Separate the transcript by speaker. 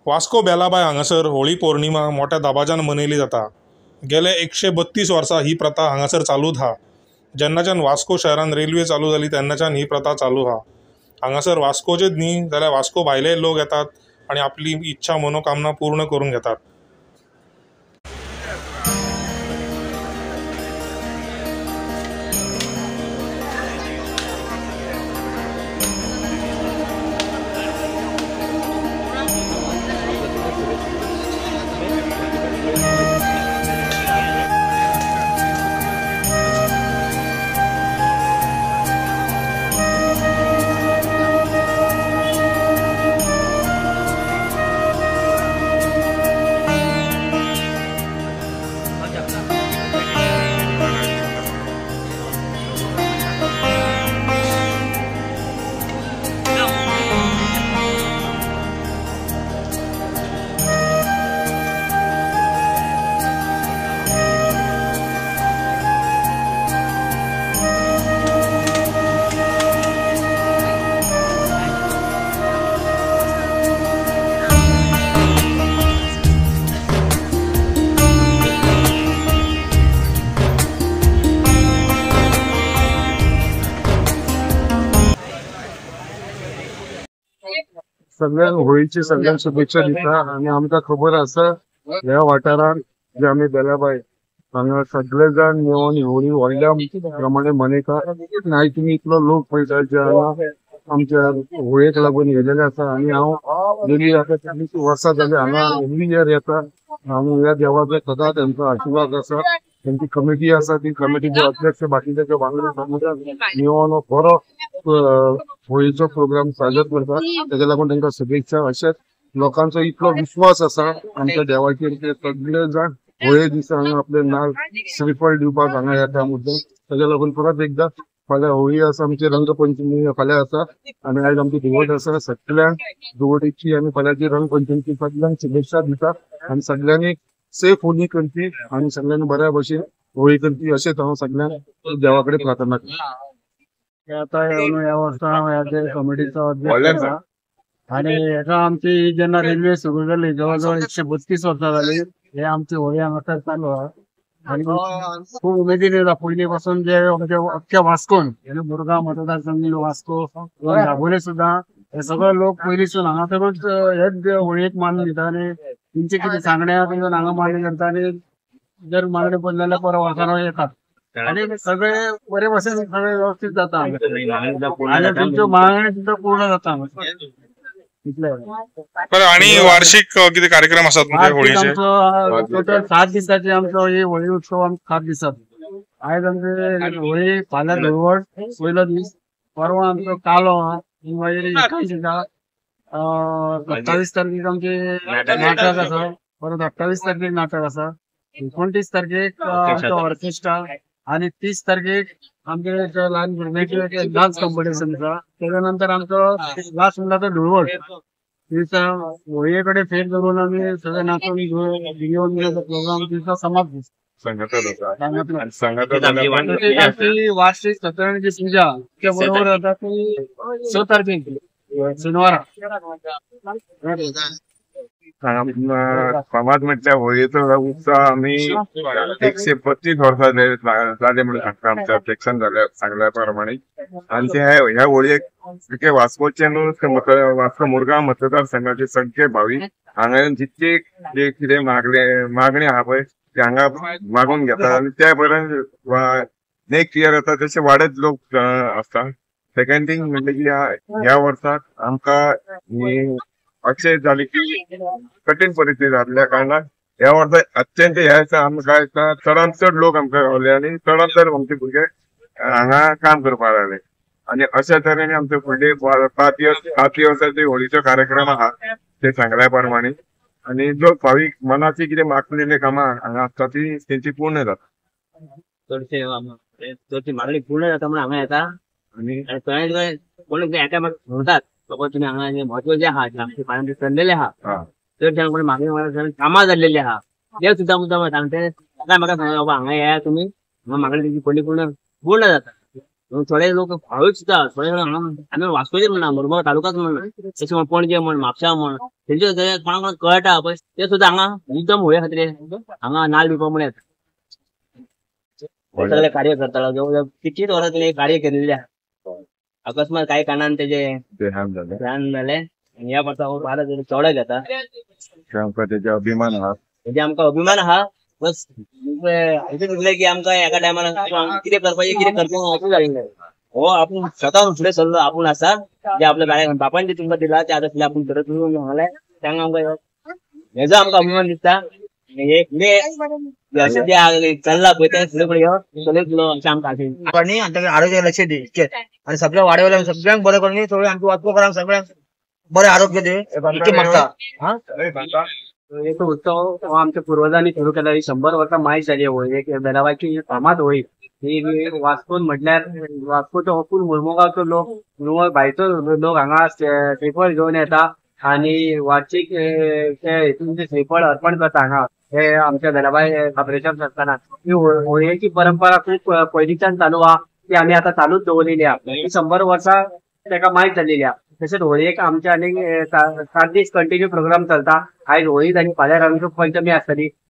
Speaker 1: वास्को बेलाबाय हांगासर होळी पौर्णिमा मोठ्या दबाज्यान मनयली जाता। गेले 132 वर्सां ही प्रथा हांगासर चालूच हा। जेन्नाच्यान वास्को शहरान रेल्वे चालू जाली तेन्नाच्यान ही प्रथा चालू हा। हांगासर वास्कोचेच न्ही जाल्यार वास्को भायले लोक येतात आणि आपली इच्छा मनोकामना पूर्ण करून घेतात।
Speaker 2: सगळ्यांक होळीची सगळ्यांक शुभेच्छा दिता। आणि आमकां खबर आसा ह्या वाठारांत जे आमी बेलाबाय हांगा सगळे जाण मेळून होळी व्हडल्या प्रमाणे मनयतात। आयज तुमी इतलो लोक पळयतात जे हांगा आमच्या होळयेक लागून येयलेले आसा। आणि हांव गेली आतां 40 वर्सां जाली हांगा एवरी इयर येता। आनी ह्या देवाचो सदांच तांचो आशिर्वाद आसा। तांची कमिटी आसा ती कमिटीचे अध्यक्ष बाकीचे वांगडी मेळून बरो होळीचो प्रोग्राम साजर करतात। ताका लागून तांकां शुभेच्छा। अशेंच लोकांचो इतलो विश्वास आसा आमच्या देवाचेर की सगळे जाण होळये दिसा हांगा आपले नाल्ल श्रीफळ दिवपाक हांगा येता मुद्दम। ताका लागून परत एकदा फाल्यां होळी आसा, आमची रंगपंचमी फाल्यां आसा। आनी आयज आमची धुवट आसा। सगळ्यांक धुवटीची आनी फाल्यांची रंगपंचमीची सगळ्यांक शुभेच्छा दिता। आनी सगळ्यांनी सेफ होळी करची आनी सगळ्यांनी बऱ्या भशेन होळी करची अशेंच हांव सगळ्यांक देवा कडेन प्रार्थना करता।
Speaker 3: आता ह्या वर्सा कमिटीचो अध्यक्ष आसा। आणि हेका आमची जेन्ना रेल्वे सुरू जाली जवळ 132 वर्सां जाली हे आमची होळी हांगासर चालू आहा। आणि खूप उमेदीन येता पयलीं पासून जे अख्ख्या वास्कोन मुरगांव मतदारसंघ वास्को दाबोळे सुद्दां हे सगळे लोक पयलींसून हांगासरूच हेच होळयेक मान दिता। आणि तेंचे कितें सांगण्या हांगा मागणी करता आणि जर मागणी पडली जाल्यार परत वर्सांनी येतात। आणि सगळे बरे भशेन सगळे व्यवस्थित जाता आणि तुमच्यो मागणी सुद्दां पूर्ण जाता।
Speaker 1: आणि वार्षिक किती कार्यक्रम असतात तुमचे होळीचे?
Speaker 3: टोटल 7 दिसाचे आमचो ही होळी उत्सव आमचो 7 दिसाचो। आयज आमची होळी फाल्यां धुळवट पयलो दीस, परवा आमचो कालो आहा, मागीर 27 तारखेक आमचे नाटक आसा, परत 28 तारखेक नाटक आसा, 29 तारखेक आमचो ऑर्केस्ट्रा आणि 30 तारखेक आमचे ल्हान भुरग्यांचे डान्स कॉम्पिटिशन आसा। तेच्या नंतर आमचो लास्ट म्हणटा तो धुळवट दिसा होळये कडेन फेर धरून आमी सगळे नाचून घेवन प्रोग्राम दिसा समाप्त वार्षिक सत्यनारायणाची पूजा त्या बरोबर जाता ती 6 तारखेक शेनवारा।
Speaker 2: फामाद म्हटल्यार होळयेचो उत्सव आमी 132 वर्सां जाले म्हणून सांगता आमच्या अध्यक्षान सांगल्या प्रमाणे। आणि ह्या होळयेक वास्कोचे न्हू वास्को मुरगांव मतदारसंघाचे सगळे भावी हांगा जितके कितें मागणी आहा पळय ते हांगा मागून घेतात। आणि त्या बरें नेक्स्ट इयर येता तशे वाडत लोक आसता। सेकंड थिंग म्हणजे की ह्या वर्साक आमकां अशें जालें की कठीण परिस्थिती जाल्ल्या कारणान ह्या वर्सा अत्यंत ह्या आमकां चडांत चड लोक आमकां गावले आणि चडांत चड आमचे भुरगे हांगा काम करपाक लागले। आणि अशा तरेन आमचे फुडले 5 वर्साचे होळीचे कार्यक्रम आहा ते सांगल्या प्रमाणे। आणि जो भावीक मनाची कितें मागलेली कामां हांगा आसता ती तेंची पूर्ण जाता।
Speaker 4: चडशी मागणी पूर्ण जाता म्हणून हांगा येता। आणि कोण येता म्हाका म्हणटात बाबा तुम्ही हांगा म्हत्व जे आहा आमचे फाल्यां चल्लेले आहा चडशे कोणी मागणी कामां जाल्लेली आहा ते सुद्दां मुद्दाम सांगते म्हाका सांगता बाबा हांगा येया तुमी हांगा मागणी तेंची पूर्ण जाता। थोडे लोक भावीक सुद्दां थोडे आमी वास्कोचे म्हणना मुरगांव तालुकाच म्हणना तशें पणजे म्हण म्हापसा म्हण त्यांचे कोणाकोणाक कळटा पण ते सुद्धा हांगा एकदम होळे खातीर हांगा नाल्ल विकप म्हणून येता. सगळे कार्य करतालो जवळ किती वर्सां तरी कार्य केलेले आहा. अकस्मात काही कारणान तेजे ध्यान झाले आणि या वर्सा हो भारत चवडा घेता
Speaker 2: त्याचा अभिमान आहात.
Speaker 4: म्हणजे आमकां अभिमान आहा. बस हातून उरलें की आमकां एका टायमार कितें करपाचें कितें करपाचें हातून जालें हो आपण स्वतः फुडें सरलो आपूण आसा जे आपल्या बापान जे तुमकां दिला ते आतां फुडें आपूण करत सांगलें त्यांना आमकां हेजो आमकां अभिमान दिसता. हे फुडें अशें जे चल्ला पळय तें फुडें फुडें चलयत अशें आमकां आसा. आनी आरोग्याक लक्ष दी इतकेंच आनी सगळ्या वाड्यावयल्या सगळ्यांक बरें करून सगळें आमच्या वाचकोकारांक सगळ्यांक बरें आरोग्य दे इतकें मागता.
Speaker 3: एक उत्सव हो आमच्या पूर्वजांनी सुरू केला. ही 100 वर्सां मायज जाली होळी. एक बेलाबाची फामाद होळी ही वास्कोन म्हटल्यार वास्कोचो हो फूल मुरमुगांवचो लोक निवळ भायचो लोक हांगा श्रीफळ घेवन येता आणि वार्षिक हितून ते श्रीफळ अर्पण करता हांगा. हे आमच्या बेलाबाई खापरेच्यान आसतना ही होळयेची परंपरा खूप पयलींच्यान चालू आहा. ती आमी आतां चालूच दवरलेली आहा. ही 100 वर्सां तेका मायज जाल्लेली आहा. तशेंच होळयेक आमचे आनीक 7 दीस कंटिन्यू प्रोग्राम चलता. आयज होळी आनी फाल्यां रंगपंचमी आसतली.